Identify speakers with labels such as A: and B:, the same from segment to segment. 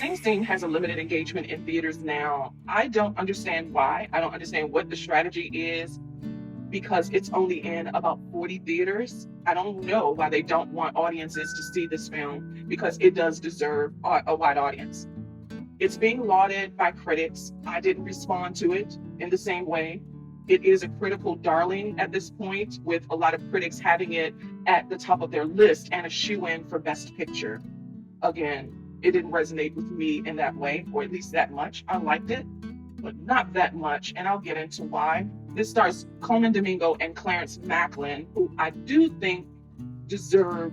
A: Sing Sing has a limited engagement in theaters now. I don't understand why. I don't understand what the strategy is because it's only in about 40 theaters. I don't know why they don't want audiences to see this film because it does deserve a wide audience. It's being lauded by critics. I didn't respond to it in the same way. It is a critical darling at this point, with a lot of critics having it at the top of their list and a shoe-in for Best Picture. Again, it didn't resonate with me in that way, or at least that much. I liked it, but not that much, and I'll get into why. This stars Coleman Domingo and Clarence Macklin, who I do think deserve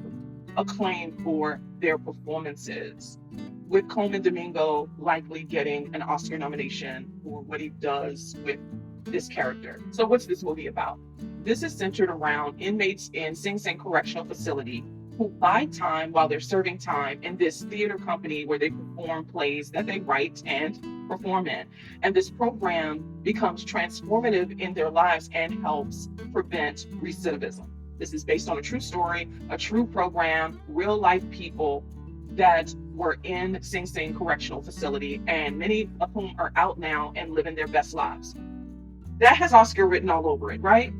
A: acclaim for their performances, with Coleman Domingo likely getting an Oscar nomination for what he does with this character. So what's this movie about? This is centered around inmates in Sing Sing Correctional Facility who buy time while they're serving time in this theater company where they perform plays that they write and perform in. And this program becomes transformative in their lives and helps prevent recidivism. This is based on a true story, a true program, real life people that were in Sing Sing Correctional Facility, and many of whom are out now and living their best lives. That has Oscar written all over it, right?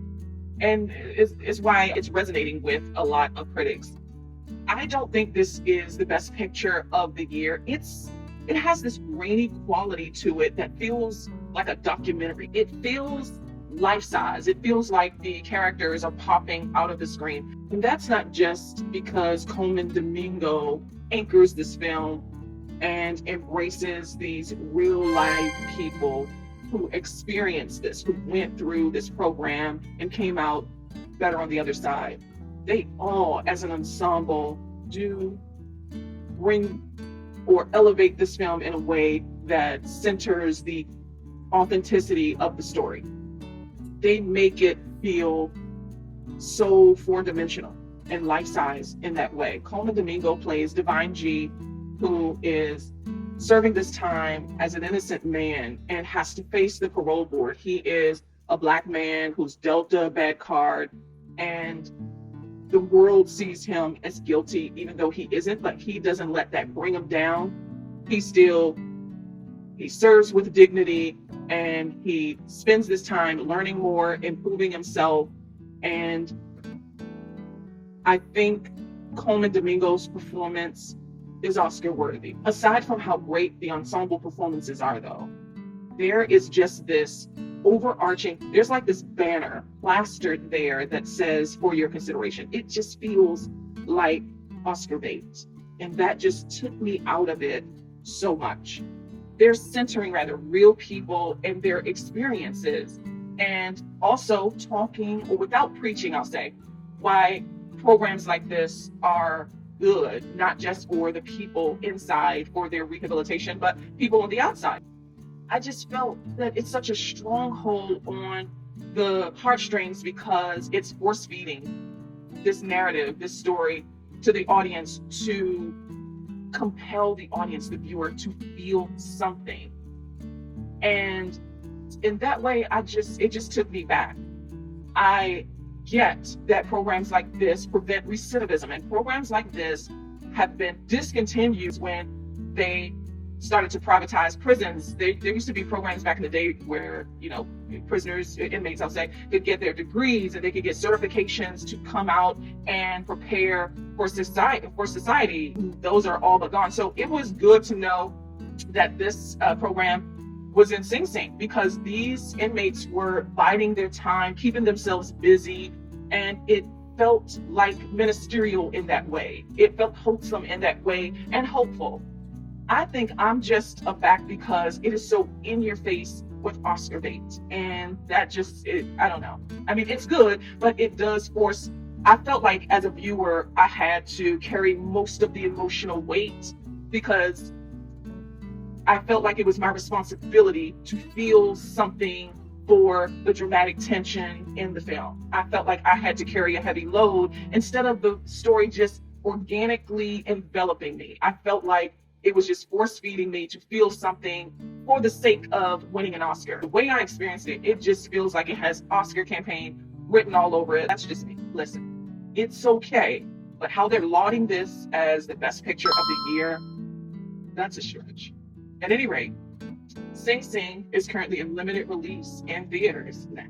A: And is why it's resonating with a lot of critics. I don't think this is the best picture of the year. It has this grainy quality to it that feels like a documentary. It feels life-size. It feels like the characters are popping out of the screen. And that's not just because Coleman Domingo anchors this film and embraces these real-life people who experienced this, who went through this program and came out better on the other side. They all, as an ensemble, do bring or elevate this film in a way that centers the authenticity of the story. They make it feel so four-dimensional and life-size in that way. Coleman Domingo plays Divine G, who is serving this time as an innocent man and has to face the parole board. He is a Black man who's dealt a bad card, and the world sees him as guilty, even though he isn't, but he doesn't let that bring him down. He serves with dignity, and he spends this time learning more, improving himself. And I think Coleman Domingo's performance is Oscar worthy. Aside from how great the ensemble performances are, though, there is just this overarching, there's like this banner plastered there that says "for your consideration." It just feels like Oscar bait, and that just took me out of it so much. They're centering rather real people and their experiences, and also talking, or without preaching, I'll say, why programs like this are good, not just for the people inside for their rehabilitation, but people on the outside. I just felt that it's such a stronghold on the heartstrings because it's force feeding this narrative, this story to the audience to compel the audience, the viewer, to feel something. And in that way, it just took me back. I get that programs like this prevent recidivism, and programs like this have been discontinued when they started to privatize prisons. There used to be programs back in the day where, prisoners, inmates, I'll say, could get their degrees and they could get certifications to come out and prepare for society. Those are all but gone. So it was good to know that this program was in Sing Sing, because these inmates were biding their time, keeping themselves busy, and it felt like ministerial in that way. It felt wholesome in that way and hopeful. I think I'm just aback because it is so in your face with Oscar bait, and that I don't know. I mean, it's good, but it does force. I felt like as a viewer, I had to carry most of the emotional weight because I felt like it was my responsibility to feel something for the dramatic tension in the film. I felt like I had to carry a heavy load instead of the story just organically enveloping me. I felt like it was just force feeding me to feel something for the sake of winning an Oscar. The way I experienced it, it just feels like it has Oscar campaign written all over it. That's just me. Listen, it's okay, but how they're lauding this as the best picture of the year, That's a stretch. At any rate, Sing Sing is currently in limited release in theaters now.